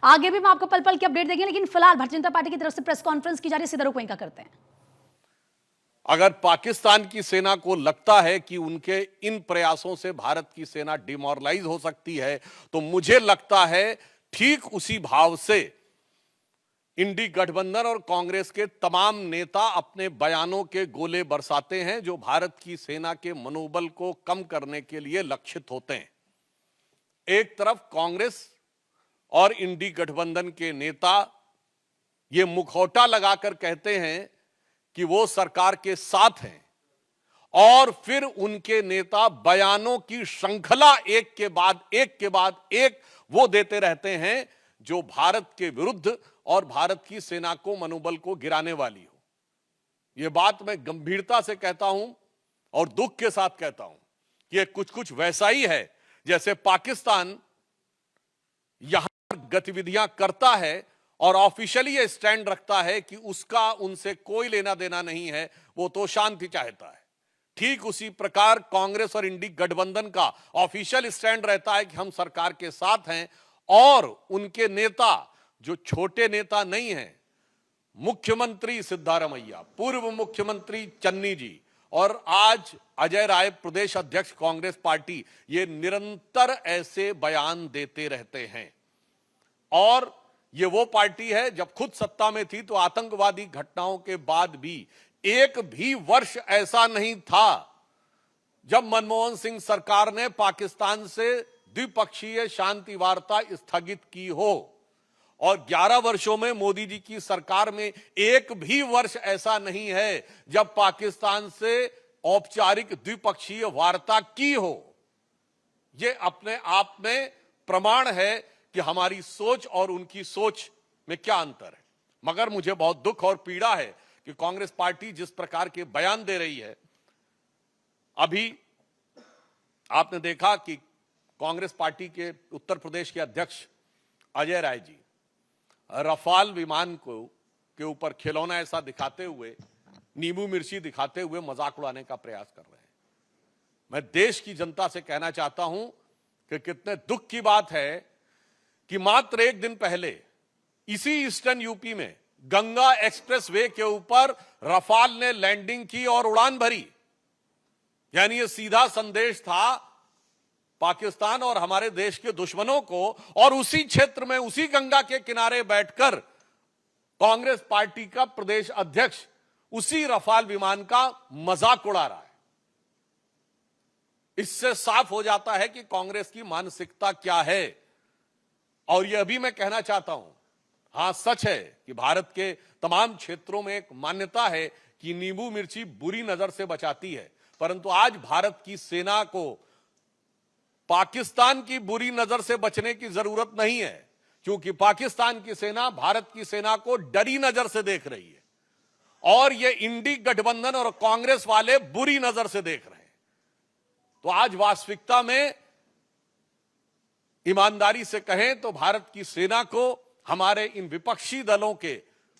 आगे भी मैं आपको पल पल की अपडेट देंगे, लेकिन फिलहाल भारतीय जनता पार्टी की तरफ से प्रेस कॉन्फ्रेंस की जा रही है, सीधा रुख वहीं का करते हैं। अगर पाकिस्तान की सेना को लगता है कि उनके इन प्रयासों से भारत की सेना डिमोरलाइज हो सकती है, तो मुझे लगता है ठीक उसी भाव से इंडी गठबंधन और कांग्रेस के तमाम नेता अपने बयानों के गोले बरसाते हैं, जो भारत की सेना के मनोबल को कम करने के लिए लक्षित होते हैं। एक तरफ कांग्रेस और इंडी गठबंधन के नेता ये मुखौटा लगाकर कहते हैं कि वो सरकार के साथ हैं, और फिर उनके नेता बयानों की श्रृंखला एक के बाद एक वो देते रहते हैं जो भारत के विरुद्ध और भारत की सेना को मनोबल को गिराने वाली हो। यह बात मैं गंभीरता से कहता हूं और दुख के साथ कहता हूं कि यह कुछ वैसा ही है जैसे पाकिस्तान यहां गतिविधियां करता है और ऑफिशियली यह स्टैंड रखता है कि उसका उनसे कोई लेना देना नहीं है, वो तो शांति चाहता है। ठीक उसी प्रकार कांग्रेस और इंडी गठबंधन का ऑफिशियल स्टैंड रहता है कि हम सरकार के साथ हैं, और उनके नेता जो छोटे नेता नहीं हैं, मुख्यमंत्री सिद्धारमैया, पूर्व मुख्यमंत्री चन्नी जी और आज अजय राय प्रदेश अध्यक्ष कांग्रेस पार्टी, ये निरंतर ऐसे बयान देते रहते हैं। और ये वो पार्टी है जब खुद सत्ता में थी तो आतंकवादी घटनाओं के बाद भी एक भी वर्ष ऐसा नहीं था जब मनमोहन सिंह सरकार ने पाकिस्तान से द्विपक्षीय शांति वार्ता स्थगित की हो, और 11 वर्षों में मोदी जी की सरकार में एक भी वर्ष ऐसा नहीं है जब पाकिस्तान से औपचारिक द्विपक्षीय वार्ता की हो। यह अपने आप में प्रमाण है कि हमारी सोच और उनकी सोच में क्या अंतर है। मगर मुझे बहुत दुख और पीड़ा है कि कांग्रेस पार्टी जिस प्रकार के बयान दे रही है, अभी आपने देखा कि कांग्रेस पार्टी के उत्तर प्रदेश के अध्यक्ष अजय राय जी रफाल विमान को के ऊपर खिलौना ऐसा दिखाते हुए, नींबू मिर्ची दिखाते हुए मजाक उड़ाने का प्रयास कर रहे हैं। मैं देश की जनता से कहना चाहता हूं कि कितने दुख की बात है कि मात्र एक दिन पहले इसी ईस्टर्न यूपी में गंगा एक्सप्रेस वे के ऊपर रफाल ने लैंडिंग की और उड़ान भरी। यानी यह सीधा संदेश था पाकिस्तान और हमारे देश के दुश्मनों को, और उसी क्षेत्र में उसी गंगा के किनारे बैठकर कांग्रेस पार्टी का प्रदेश अध्यक्ष उसी रफाल विमान का मजाक उड़ा रहा है। इससे साफ हो जाता है कि कांग्रेस की मानसिकता क्या है। और यह भी मैं कहना चाहता हूं, हां सच है कि भारत के तमाम क्षेत्रों में एक मान्यता है कि नींबू मिर्ची बुरी नजर से बचाती है, परंतु आज भारत की सेना को पाकिस्तान की बुरी नजर से बचने की जरूरत नहीं है, क्योंकि पाकिस्तान की सेना भारत की सेना को डरी नजर से देख रही है, और ये इंडी गठबंधन और कांग्रेस वाले बुरी नजर से देख रहे हैं। तो आज वास्तविकता में ईमानदारी से कहें तो भारत की सेना को हमारे इन विपक्षी दलों के,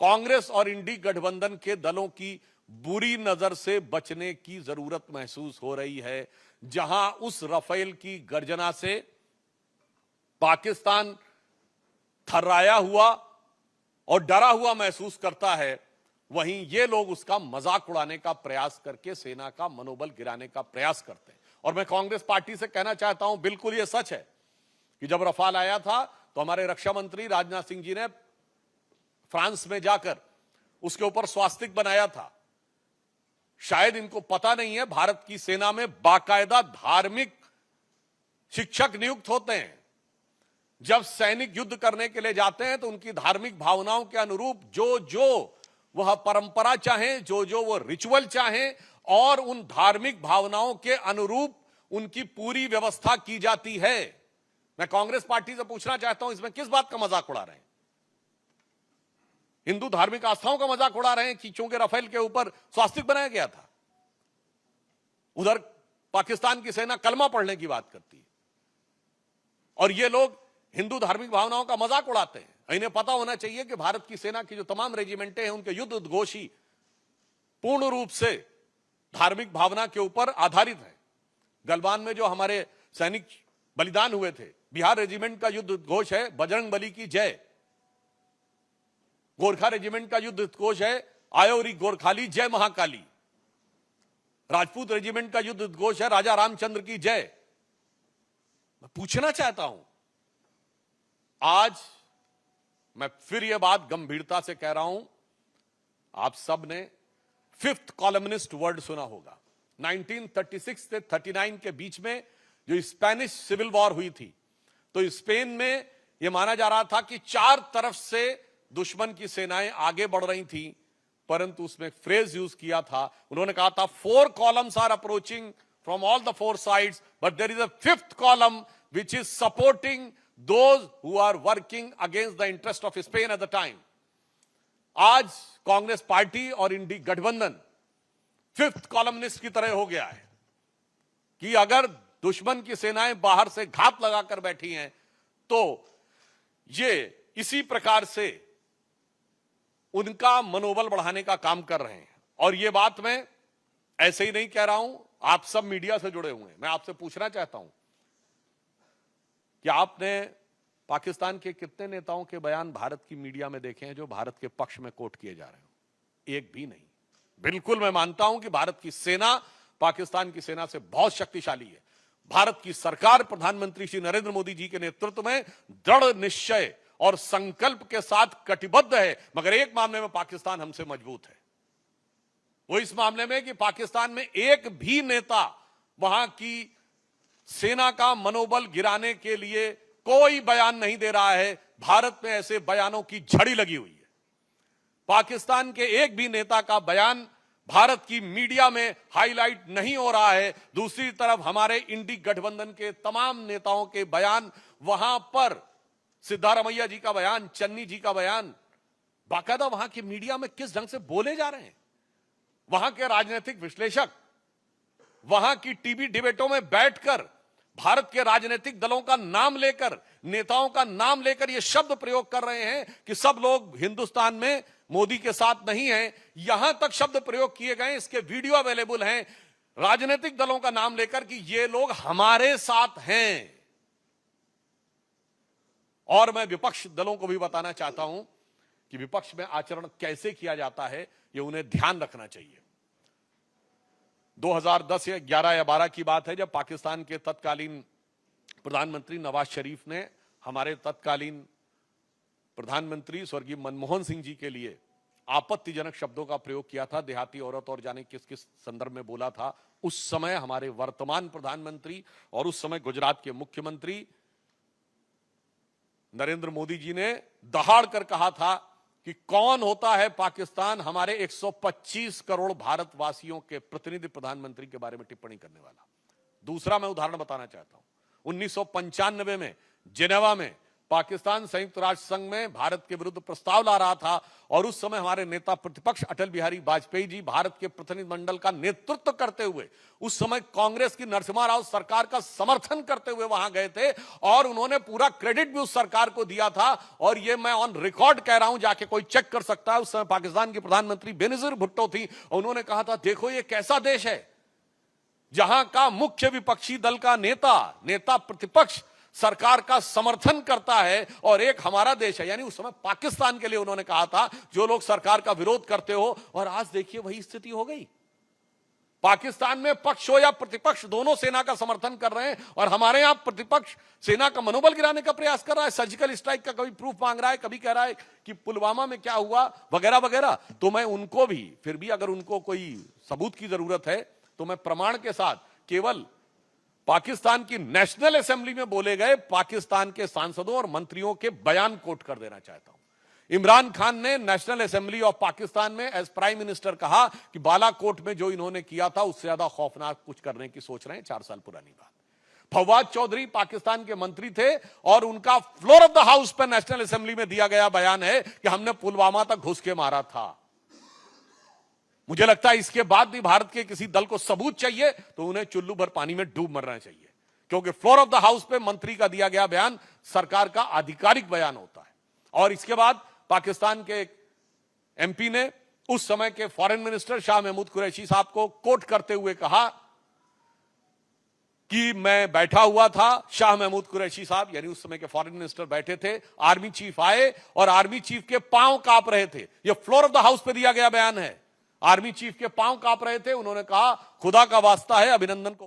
कांग्रेस और इंडी गठबंधन के दलों की बुरी नजर से बचने की जरूरत महसूस हो रही है। जहां उस रफेल की गर्जना से पाकिस्तान थर्राया हुआ और डरा हुआ महसूस करता है, वहीं ये लोग उसका मजाक उड़ाने का प्रयास करके सेना का मनोबल गिराने का प्रयास करते हैं। और मैं कांग्रेस पार्टी से कहना चाहता हूं, बिल्कुल यह सच है कि जब रफाल आया था तो हमारे रक्षा मंत्री राजनाथ सिंह जी ने फ्रांस में जाकर उसके ऊपर स्वास्तिक बनाया था। शायद इनको पता नहीं है, भारत की सेना में बाकायदा धार्मिक शिक्षक नियुक्त होते हैं। जब सैनिक युद्ध करने के लिए जाते हैं तो उनकी धार्मिक भावनाओं के अनुरूप जो वह परंपरा चाहे, जो वो रिचुअल चाहे, और उन धार्मिक भावनाओं के अनुरूप उनकी पूरी व्यवस्था की जाती है। मैं कांग्रेस पार्टी से पूछना चाहता हूं, इसमें किस बात का मजाक उड़ा रहे हैं? हिंदू धार्मिक आस्थाओं का मजाक उड़ा रहे हैं कि चूंकि राफेल के ऊपर स्वास्तिक बनाया गया था। उधर पाकिस्तान की सेना कलमा पढ़ने की बात करती है, और ये लोग हिंदू धार्मिक भावनाओं का मजाक उड़ाते हैं। इन्हें पता होना चाहिए कि भारत की सेना की जो तमाम रेजिमेंटें हैं, उनके युद्ध उद्घोषी पूर्ण रूप से धार्मिक भावना के ऊपर आधारित है। गलवान में जो हमारे सैनिक बलिदान हुए थे, बिहार रेजिमेंट का युद्ध घोष है बजरंग बली की जय। गोरखा रेजिमेंट का युद्ध घोष है आयोरी गोरखाली जय महाकाली। राजपूत रेजिमेंट का युद्ध घोष है राजा रामचंद्र की जय। मैं पूछना चाहता हूं, आज मैं फिर यह बात गंभीरता से कह रहा हूं, आप सब ने फिफ्थ कॉलमनिस्ट वर्ड सुना होगा। 1936 से 39 के बीच में जो स्पेनिश सिविल वॉर हुई थी, तो स्पेन में यह माना जा रहा था कि चार तरफ से दुश्मन की सेनाएं आगे बढ़ रही थी, परंतु उसमें फ्रेज यूज किया था, उन्होंने कहा था 4 columns are approaching from all the 4 sides, but there is a 5th column which is supporting those who are working against the interest of Spain at the time. आज कांग्रेस पार्टी और इंडी गठबंधन 5th columnist की तरह हो गया है कि अगर दुश्मन की सेनाएं बाहर से घात लगाकर बैठी हैं तो ये इसी प्रकार से उनका मनोबल बढ़ाने का काम कर रहे हैं। और ये बात मैं ऐसे ही नहीं कह रहा हूं, आप सब मीडिया से जुड़े हुए हैं। मैं आपसे पूछना चाहता हूं कि आपने पाकिस्तान के कितने नेताओं के बयान भारत की मीडिया में देखे हैं जो भारत के पक्ष में कोट किए जा रहे हो? एक भी नहीं। बिल्कुल मैं मानता हूं कि भारत की सेना पाकिस्तान की सेना से बहुत शक्तिशाली है। भारत की सरकार प्रधानमंत्री श्री नरेंद्र मोदी जी के नेतृत्व में दृढ़ निश्चय और संकल्प के साथ कटिबद्ध है, मगर एक मामले में पाकिस्तान हमसे मजबूत है। वो इस मामले में कि पाकिस्तान में एक भी नेता वहां की सेना का मनोबल गिराने के लिए कोई बयान नहीं दे रहा है। भारत में ऐसे बयानों की झड़ी लगी हुई है। पाकिस्तान के एक भी नेता का बयान भारत की मीडिया में हाईलाइट नहीं हो रहा है। दूसरी तरफ हमारे इंडी गठबंधन के तमाम नेताओं के बयान, वहां पर सिद्धारमैया जी का बयान, चन्नी जी का बयान, बाकायदा वहां की मीडिया में किस ढंग से बोले जा रहे हैं। वहां के राजनीतिक विश्लेषक वहां की टीवी डिबेटों में बैठकर भारत के राजनीतिक दलों का नाम लेकर, नेताओं का नाम लेकर यह शब्द प्रयोग कर रहे हैं कि सब लोग हिंदुस्तान में मोदी के साथ नहीं हैं। यहां तक शब्द प्रयोग किए गए, इसके वीडियो अवेलेबल हैं, राजनीतिक दलों का नाम लेकर कि ये लोग हमारे साथ हैं। और मैं विपक्ष दलों को भी बताना चाहता हूं कि विपक्ष में आचरण कैसे किया जाता है, यह उन्हें ध्यान रखना चाहिए। 2010 या 11 या 12 की बात है, जब पाकिस्तान के तत्कालीन प्रधानमंत्री नवाज शरीफ ने हमारे तत्कालीन प्रधानमंत्री स्वर्गीय मनमोहन सिंह जी के लिए आपत्तिजनक शब्दों का प्रयोग किया था, देहाती औरत और जाने किस किस संदर्भ में बोला था। उस समय हमारे वर्तमान प्रधानमंत्री और उस समय गुजरात के मुख्यमंत्री नरेंद्र मोदी जी ने दहाड़ कर कहा था कि कौन होता है पाकिस्तान हमारे 125 करोड़ भारतवासियों के प्रतिनिधि प्रधानमंत्री के बारे में टिप्पणी करने वाला। दूसरा मैं उदाहरण बताना चाहता हूं, 1995 में जिनेवा में पाकिस्तान संयुक्त राष्ट्र संघ में भारत के विरुद्ध प्रस्ताव ला रहा था और उस समय हमारे नेता प्रतिपक्ष अटल बिहारी वाजपेयी जी भारत के प्रतिनिधिमंडल का नेतृत्व करते हुए उस समय कांग्रेस की नरसिम्हा राव सरकार का समर्थन करते हुए वहां गए थे और उन्होंने पूरा क्रेडिट भी उस सरकार को दिया था। और ये मैं ऑन रिकॉर्ड कह रहा हूं, जाके कोई चेक कर सकता है। उस समय पाकिस्तान की प्रधानमंत्री बेनजीर भुट्टो थी और उन्होंने कहा था, देखो ये कैसा देश है जहां का मुख्य विपक्षी दल का नेता प्रतिपक्ष सरकार का समर्थन करता है और एक हमारा देश है। यानी उस समय पाकिस्तान के लिए उन्होंने कहा था जो लोग सरकार का विरोध करते हो, और आज देखिए वही स्थिति हो गई। पाकिस्तान में पक्ष हो या प्रतिपक्ष दोनों सेना का समर्थन कर रहे हैं और हमारे यहां प्रतिपक्ष सेना का मनोबल गिराने का प्रयास कर रहा है। सर्जिकल स्ट्राइक का कभी प्रूफ मांग रहा है, कभी कह रहा है कि पुलवामा में क्या हुआ वगैरह वगैरह। तो मैं उनको भी, फिर भी अगर उनको कोई सबूत की जरूरत है तो मैं प्रमाण के साथ केवल पाकिस्तान की नेशनल असेंबली में बोले गए पाकिस्तान के सांसदों और मंत्रियों के बयान कोट कर देना चाहता हूं। इमरान खान ने नेशनल असेंबली ऑफ पाकिस्तान में एज प्राइम मिनिस्टर कहा कि बालाकोट में जो इन्होंने किया था उससे ज्यादा खौफनाक कुछ करने की सोच रहे हैं। 4 साल पुरानी बात। फवाद चौधरी पाकिस्तान के मंत्री थे और उनका फ्लोर ऑफ द हाउस पर नेशनल असेंबली में दिया गया बयान है कि हमने पुलवामा तक घुस के मारा था। मुझे लगता है इसके बाद भी भारत के किसी दल को सबूत चाहिए तो उन्हें चुल्लू भर पानी में डूब मरना चाहिए, क्योंकि फ्लोर ऑफ द हाउस पे मंत्री का दिया गया बयान सरकार का आधिकारिक बयान होता है। और इसके बाद पाकिस्तान के एक एमपी ने उस समय के फॉरेन मिनिस्टर शाह महमूद कुरैशी साहब को कोट करते हुए कहा कि मैं बैठा हुआ था, शाह महमूद कुरैशी साहब यानी उस समय के फॉरेन मिनिस्टर बैठे थे, आर्मी चीफ आए और आर्मी चीफ के पांव कांप रहे थे। यह फ्लोर ऑफ द हाउस पे दिया गया बयान है। आर्मी चीफ के पांव कांप रहे थे। उन्होंने कहा खुदा का वास्ता है अभिनंदन को